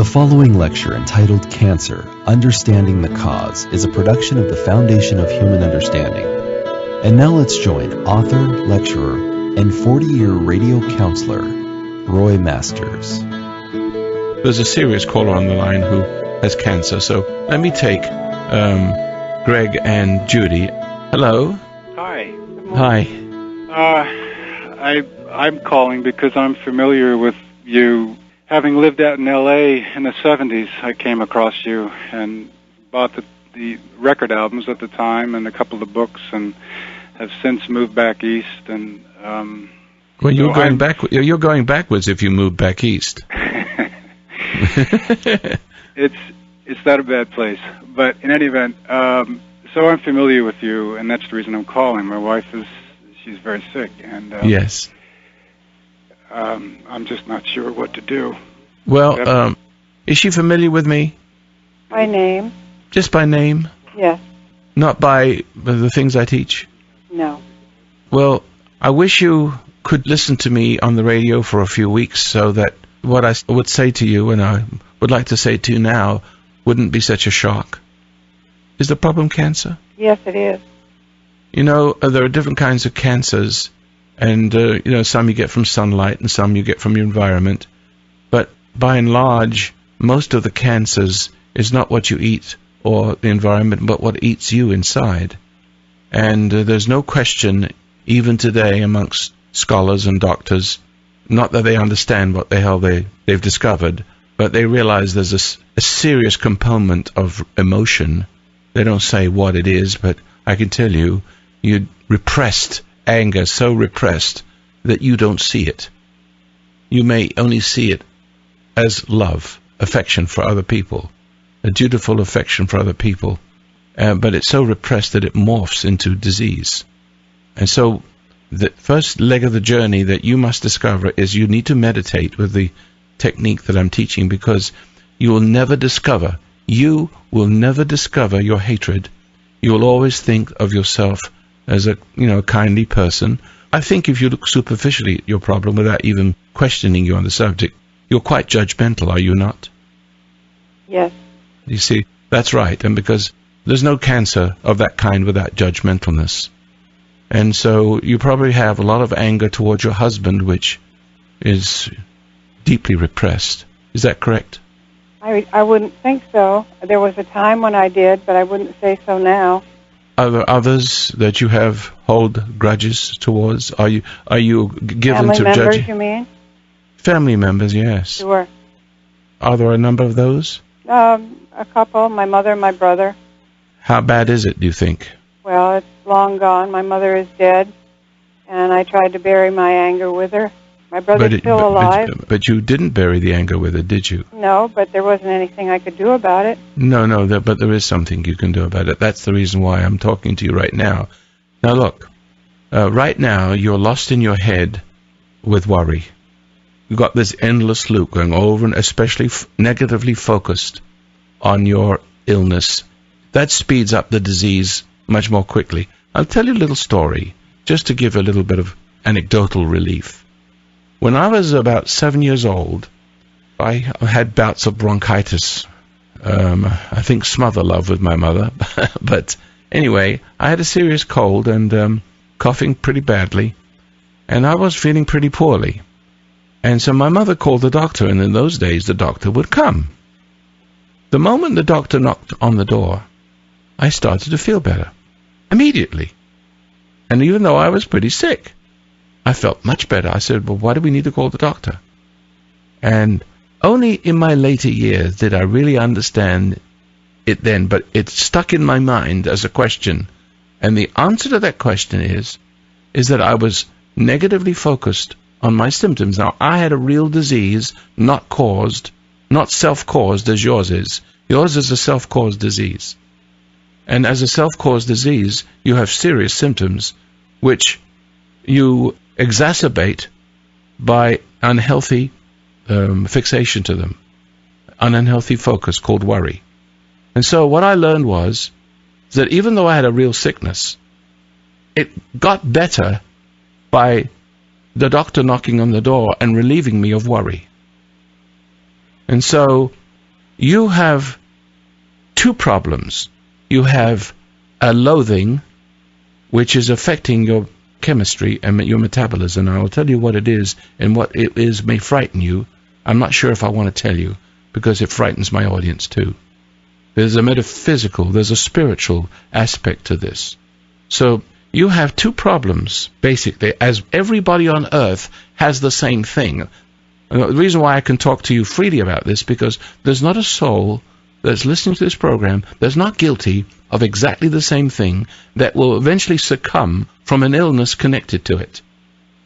The following lecture, entitled Cancer, Understanding the Cause, is a production of the Foundation of Human Understanding. And now let's join author, lecturer, and 40-year radio counselor, Roy Masters. There's a serious caller on the line who has cancer, so let me take Greg and Judy. Hello. Hi. Hi. I'm calling because I'm familiar with you. Having lived out in L.A. in the 70s, I came across you and bought the record albums at the time and a couple of books, and have since moved back east. And well, you're going back. You're going backwards if you move back east. It's not a bad place, but in any event, so I'm familiar with you, and that's the reason I'm calling. My wife she's very sick, and yes. I'm just not sure what to do. Well, is she familiar with me? By name? Just by name? Yes. Not by the things I teach? No. Well, I wish you could listen to me on the radio for a few weeks so that what I would say to you, and I would like to say to you now, wouldn't be such a shock. Is the problem cancer? Yes, it is. You know, there are different kinds of cancers. And, some you get from sunlight and some you get from your environment. But by and large, most of the cancers is not what you eat or the environment, but what eats you inside. And there's no question, even today, amongst scholars and doctors, not that they understand what the hell they've discovered, but they realize there's a serious component of emotion. They don't say what it is, but I can tell you, you repressed anger, so repressed that you don't see it. You may only see it as love, affection for other people, a dutiful affection for other people, but it's so repressed that it morphs into disease. And so the first leg of the journey that you must discover is you need to meditate with the technique that I'm teaching, because you will never discover your hatred. You will always think of yourself as a kindly person. I think if you look superficially at your problem without even questioning you on the subject, you're quite judgmental, are you not? Yes. You see, that's right, and because there's no cancer of that kind without judgmentalness. And so you probably have a lot of anger towards your husband, which is deeply repressed. Is that correct? I wouldn't think so. There was a time when I did, but I wouldn't say so now. Are there others that you hold grudges towards? Are you given to judging? Family members, you mean? Family members, yes. Sure. Are there a number of those? A couple. My mother and my brother. How bad is it, do you think? Well, it's long gone. My mother is dead, and I tried to bury my anger with her. My brother's still alive. But you didn't bury the anger with her, did you? No, but there wasn't anything I could do about it. No, but there is something you can do about it. That's the reason why I'm talking to you right now. Now look, right now you're lost in your head with worry. You've got this endless loop going over, and especially negatively focused on your illness. That speeds up the disease much more quickly. I'll tell you a little story, just to give a little bit of anecdotal relief. When I was about 7 years old, I had bouts of bronchitis. I think smother love with my mother. But anyway, I had a serious cold and coughing pretty badly. And I was feeling pretty poorly. And so my mother called the doctor, and in those days the doctor would come. The moment the doctor knocked on the door, I started to feel better. Immediately. And even though I was pretty sick, I felt much better. I said, well, why do we need to call the doctor? And only in my later years did I really understand it then, but it stuck in my mind as a question. And the answer to that question is that I was negatively focused on my symptoms. Now, I had a real disease, not self-caused as yours is. Yours is a self-caused disease. And as a self-caused disease, you have serious symptoms, which you exacerbate by unhealthy fixation to them, an unhealthy focus called worry. And so what I learned was that even though I had a real sickness, it got better by the doctor knocking on the door and relieving me of worry. And so you have two problems. You have a loathing, which is affecting your chemistry and your metabolism. And I will tell you what it is, and what it is may frighten you. I'm not sure if I want to tell you, because it frightens my audience too. There's a metaphysical, there's a spiritual aspect to this. So you have two problems, basically, as everybody on earth has the same thing. And the reason why I can talk to you freely about this, because there's not a soul that's listening to this program that's not guilty of exactly the same thing, that will eventually succumb from an illness connected to it.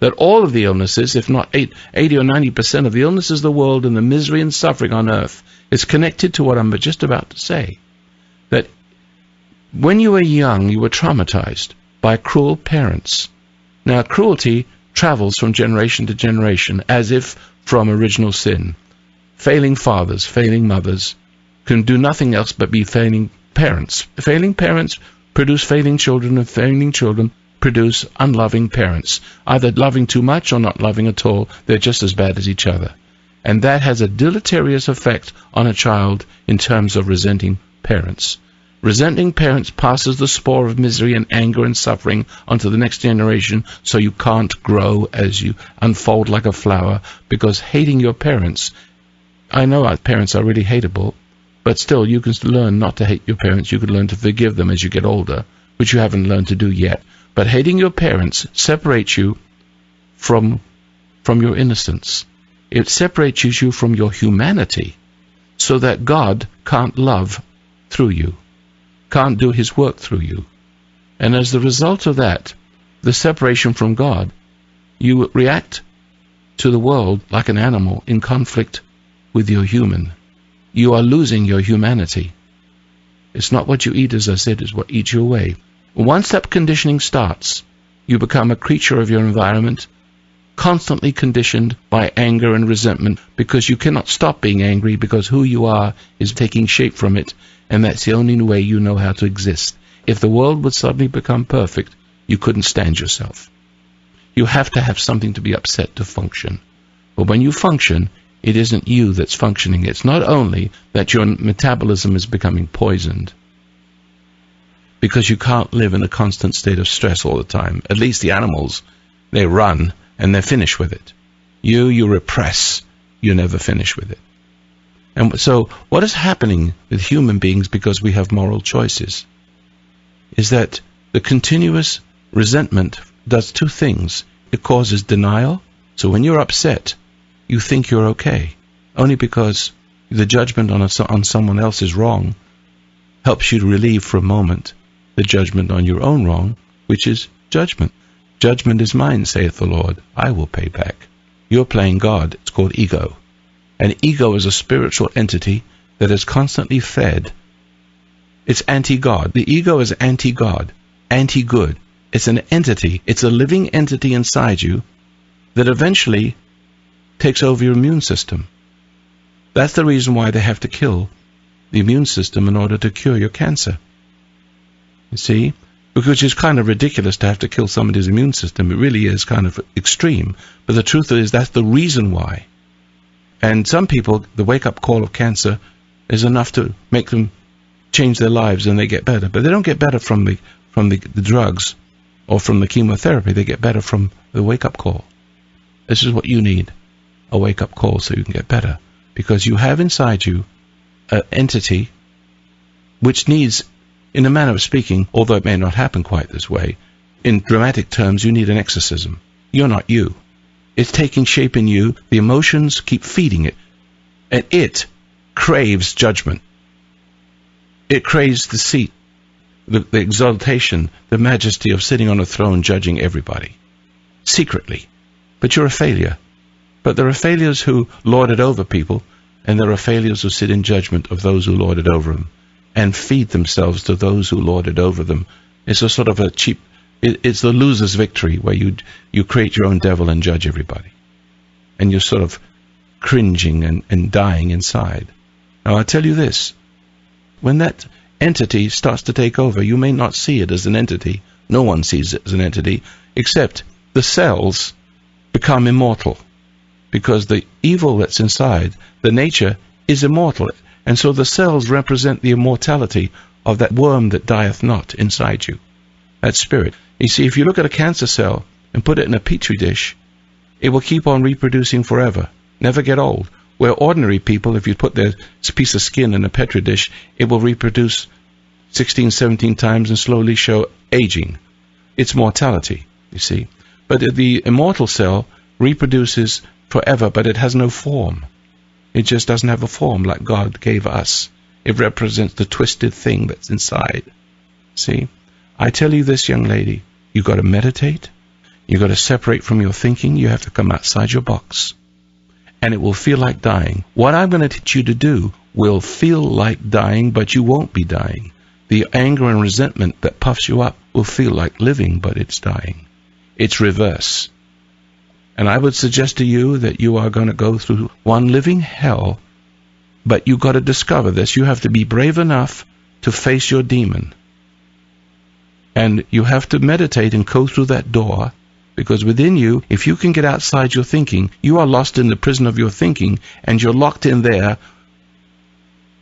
That all of the illnesses, if not 80 or 90% of the illnesses of the world and the misery and suffering on earth, is connected to what I'm just about to say. That when you were young, you were traumatized by cruel parents. Now, cruelty travels from generation to generation, as if from original sin. Failing fathers, failing mothers, can do nothing else but be failing parents. Failing parents produce failing children, and failing children produce unloving parents, either loving too much or not loving at all. They're just as bad as each other. And that has a deleterious effect on a child in terms of resenting parents. Resenting parents passes the spore of misery and anger and suffering onto the next generation, so you can't grow as you unfold like a flower, because hating your parents, I know our parents are really hateable, but still you can learn not to hate your parents. You can learn to forgive them as you get older, which you haven't learned to do yet. But hating your parents separates you from your innocence. It separates you from your humanity, so that God can't love through you, can't do his work through you. And as the result of that, the separation from God, you react to the world like an animal in conflict with your human. You are losing your humanity. It's not what you eat, as I said, it's what eats you away. Once that conditioning starts, you become a creature of your environment, constantly conditioned by anger and resentment, because you cannot stop being angry, because who you are is taking shape from it, and that's the only way you know how to exist. If the world would suddenly become perfect, you couldn't stand yourself. You have to have something to be upset to function. But when you function, it isn't you that's functioning. It's not only that your metabolism is becoming poisoned, because you can't live in a constant state of stress all the time. At least the animals, they run and they're finished with it. You repress. You never finish with it. And so what is happening with human beings, because we have moral choices, is that the continuous resentment does two things. It causes denial. So when you're upset, you think you're okay, only because the judgment on someone else is wrong helps you to relieve for a moment the judgment on your own wrong, which is judgment. Judgment is mine, saith the Lord. I will pay back. You're playing God. It's called ego. And ego is a spiritual entity that is constantly fed. It's anti-God. The ego is anti-God, anti-good. It's an entity. It's a living entity inside you that eventually takes over your immune system. That's the reason why they have to kill the immune system in order to cure your cancer. You see? Because it's kind of ridiculous to have to kill somebody's immune system. It really is kind of extreme. But the truth is, that's the reason why. And some people, the wake-up call of cancer is enough to make them change their lives, and they get better. But they don't get better from the drugs or from the chemotherapy. They get better from the wake-up call. This is what you need, a wake-up call, so you can get better. Because you have inside you an entity which needs, in a manner of speaking, although it may not happen quite this way, in dramatic terms, you need an exorcism. You're not you. It's taking shape in you. The emotions keep feeding it. And it craves judgment. It craves the seat, the exaltation, the majesty of sitting on a throne judging everybody. Secretly. But you're a failure. But there are failures who lord it over people, and there are failures who sit in judgment of those who lord it over them, and feed themselves to those who lord it over them. It's a sort of a cheap, it's the loser's victory, where you create your own devil and judge everybody. And you're sort of cringing and dying inside. Now I'll tell you this, when that entity starts to take over, you may not see it as an entity. No one sees it as an entity, except the cells become immortal. Because the evil that's inside, the nature, is immortal. And so the cells represent the immortality of that worm that dieth not inside you, that spirit. You see, if you look at a cancer cell and put it in a petri dish, it will keep on reproducing forever, never get old. Where ordinary people, if you put their piece of skin in a petri dish, it will reproduce 16, 17 times and slowly show aging. It's mortality, you see. But the immortal cell reproduces forever, but it has no form. It just doesn't have a form like God gave us. It represents the twisted thing that's inside. See? I tell you this, young lady, you've got to meditate. You've got to separate from your thinking. You have to come outside your box. And it will feel like dying. What I'm going to teach you to do will feel like dying, but you won't be dying. The anger and resentment that puffs you up will feel like living, but it's dying. It's reverse. And I would suggest to you that you are going to go through one living hell, but you've got to discover this. You have to be brave enough to face your demon. And you have to meditate and go through that door, because within you, if you can get outside your thinking, you are lost in the prison of your thinking, and you're locked in there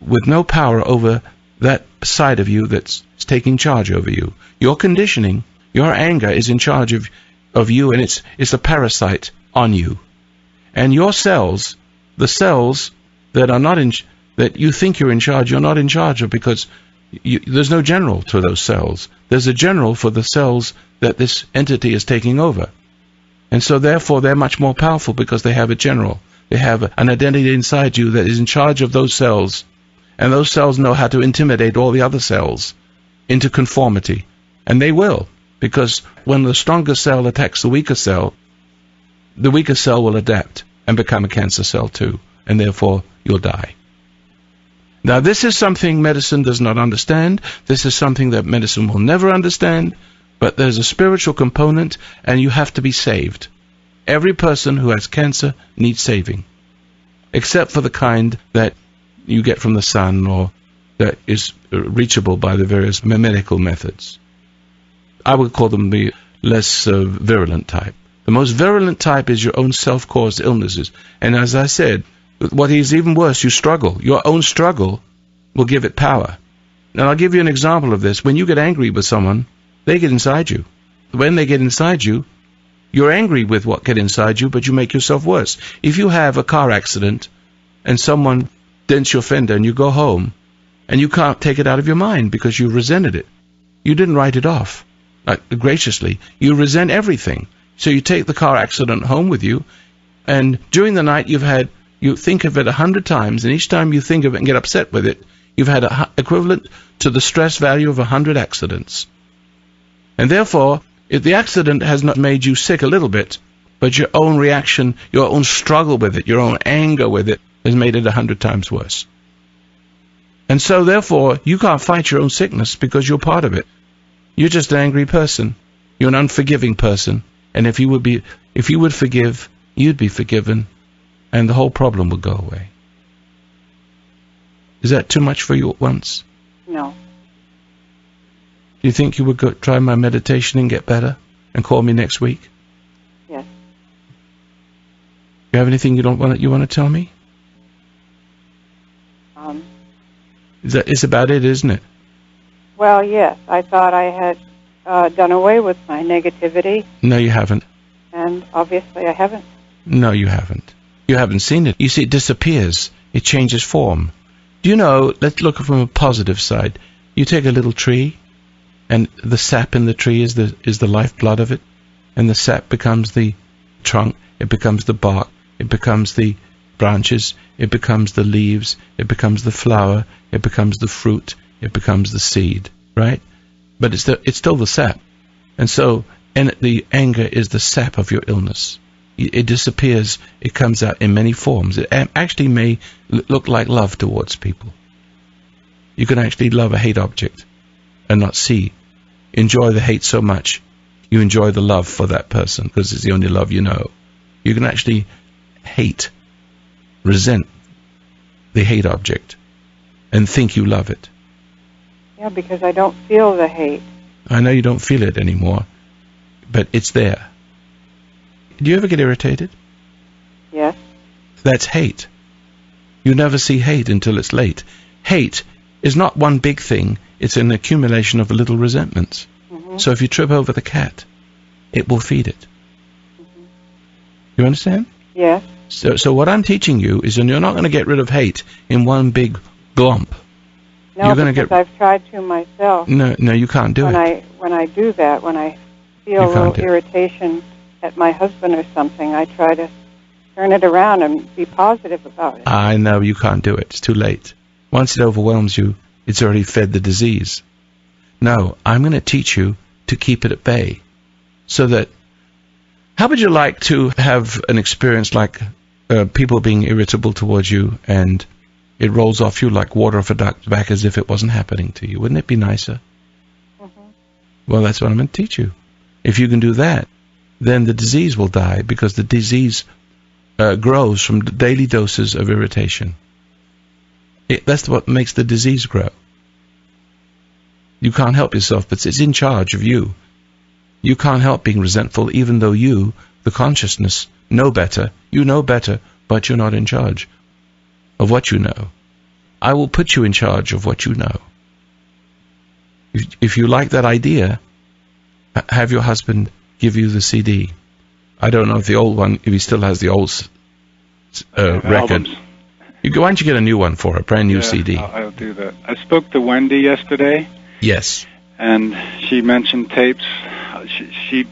with no power over that side of you that's taking charge over you. Your conditioning, your anger is in charge of you, and it's a parasite on you. And your cells, the cells that are not that you think you're in charge, you're not in charge of, because there's no general to those cells. There's a general for the cells that this entity is taking over. And so therefore they're much more powerful because they have a general. They have an identity inside you that is in charge of those cells. And those cells know how to intimidate all the other cells into conformity. And they will, because when the stronger cell attacks the weaker cell will adapt and become a cancer cell too. And therefore you'll die. Now, this is something medicine does not understand. This is something that medicine will never understand. But there's a spiritual component, and you have to be saved. Every person who has cancer needs saving, except for the kind that you get from the sun or that is reachable by the various medical methods. I would call them the less virulent type. The most virulent type is your own self-caused illnesses. And as I said, what is even worse, you struggle. Your own struggle will give it power. Now, I'll give you an example of this. When you get angry with someone, they get inside you. When they get inside you, you're angry with what get inside you, but you make yourself worse. If you have a car accident and someone dents your fender and you go home and you can't take it out of your mind because you resented it. You didn't write it off graciously. You resent everything. So you take the car accident home with you, and during the night you think of it 100 times, and each time you think of it and get upset with it, you've had equivalent to the stress value of 100 accidents. And therefore, if the accident has not made you sick a little bit, but your own reaction, your own struggle with it, your own anger with it, has made it 100 times worse. And so, therefore, you can't fight your own sickness because you're part of it. You're just an angry person. You're an unforgiving person. And if you would forgive, you'd be forgiven, and the whole problem would go away. Is that too much for you at once? No. Do you think you would go try my meditation and get better and call me next week? Yes. You have anything you want to tell me? It's about it, isn't it? Well, yes. I thought I had done away with my negativity. No, you haven't. And obviously I haven't. No, you haven't. You haven't seen it. You see, it disappears. It changes form. Do you know, let's look from a positive side. You take a little tree, and the sap in the tree is the lifeblood of it, and the sap becomes the trunk, it becomes the bark, it becomes the branches, it becomes the leaves, it becomes the flower, it becomes the fruit, it becomes the seed, right? But it's still the sap. And so, and the anger is the sap of your illness. It disappears. It comes out in many forms. It actually may look like love towards people. You can actually love a hate object and not enjoy the hate so much. You enjoy the love for that person because it's the only love you know. You can actually resent the hate object and think you love it. Yeah, because I don't feel the hate. I know you don't feel it anymore, but it's there. Do you ever get irritated? Yes. That's hate. You never see hate until it's late. Hate is not one big thing. It's an accumulation of little resentments. Mm-hmm. So if you trip over the cat, it will feed it. Mm-hmm. You understand? Yes. So what I'm teaching you is, and you're not going to get rid of hate in one big glomp. No, You're gonna because get... I've tried to myself. No, you can't do it. When I do that, when I feel a little irritation at my husband or something, I try to turn it around and be positive about it. I know you can't do it. It's too late. Once it overwhelms you, it's already fed the disease. No, I'm going to teach you to keep it at bay. So that, how would you like to have an experience like people being irritable towards you and it rolls off you like water off a duck's back as if it wasn't happening to you? Wouldn't it be nicer? Mm-hmm. Well, that's what I'm going to teach you. If you can do that, then the disease will die, because the disease grows from daily doses of irritation. That's what makes the disease grow. You can't help yourself, but it's in charge of you. You can't help being resentful, even though you, the consciousness, know better. You know better, but you're not in charge of what you know. I will put you in charge of what you know. If you like that idea, have your husband give you the CD. I don't know if the old one, if he still has the old record. Albums. Why don't you get a new one for a brand new CD? I'll do that. I spoke to Wendy yesterday. Yes. And she mentioned tapes. She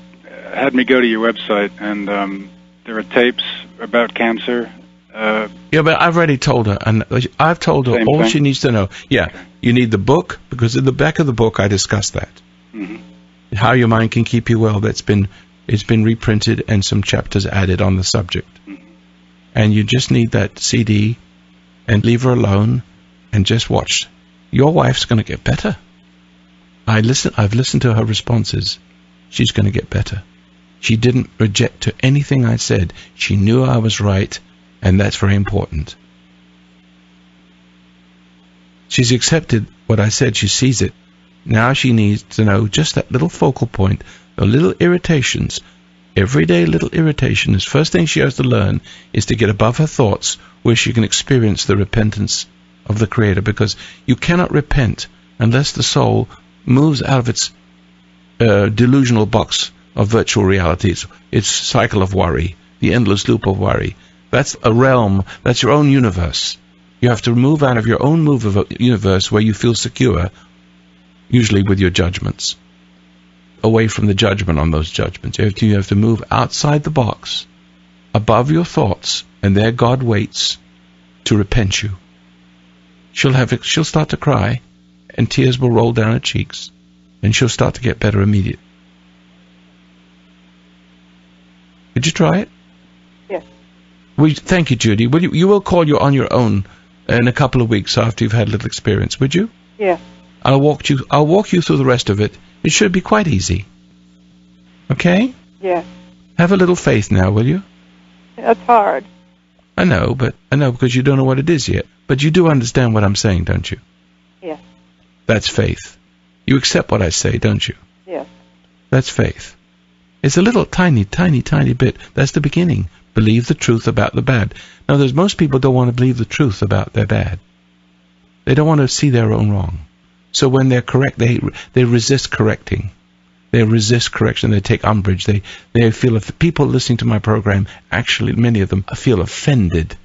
had me go to your website, and there are tapes about cancer. Yeah, but I've already told her, and I've told her all she needs to know. Yeah, okay. You need the book, because in the back of the book I discussed that. Mm-hmm. How your mind can keep you well. It's been reprinted and some chapters added on the subject. Mm-hmm. And you just need that CD, and leave her alone, and just watch. Your wife's going to get better. I've listened to her responses. She's going to get better. She didn't reject to anything I said. She knew I was right, and that's very important. She's accepted what I said. She sees it. Now she needs to know just that little focal point, the little irritations. Everyday little irritation. The first thing she has to learn is to get above her thoughts, where she can experience the repentance of the Creator, because you cannot repent unless the soul moves out of its delusional box of virtual reality, its cycle of worry, the endless loop of worry. That's a realm, that's your own universe. You have to move out of your own universe where you feel secure, usually with your judgments, away from the judgment on those judgments. You have to move outside the box, above your thoughts, and there God waits to repent you. She'll start to cry, and tears will roll down her cheeks, and she'll start to get better immediately. Did you try it? Yes. Thank you, Judy. You will call you on your own in a couple of weeks after you've had a little experience, would you? Yes. I'll walk you through the rest of it. It should be quite easy. Okay? Yes. Have a little faith now, will you? That's hard. I know because you don't know what it is yet. But you do understand what I'm saying, don't you? Yes. That's faith. You accept what I say, don't you? Yes. That's faith. It's a little tiny, tiny, tiny bit. That's the beginning. Believe the truth about the bad. Now, most people don't want to believe the truth about their bad. They don't want to see their own wrong. So when they're correct, they resist correcting. They resist correction. They take umbrage. They feel, if people listening to my program, actually many of them feel offended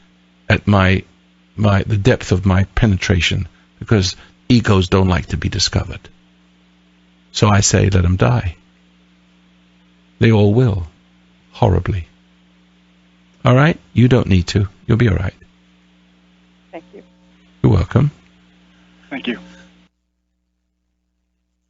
at the depth of my penetration, because egos don't like to be discovered. So I say, let them die. They all will, horribly. All right? You don't need to. You'll be all right. Thank you. You're welcome. Thank you.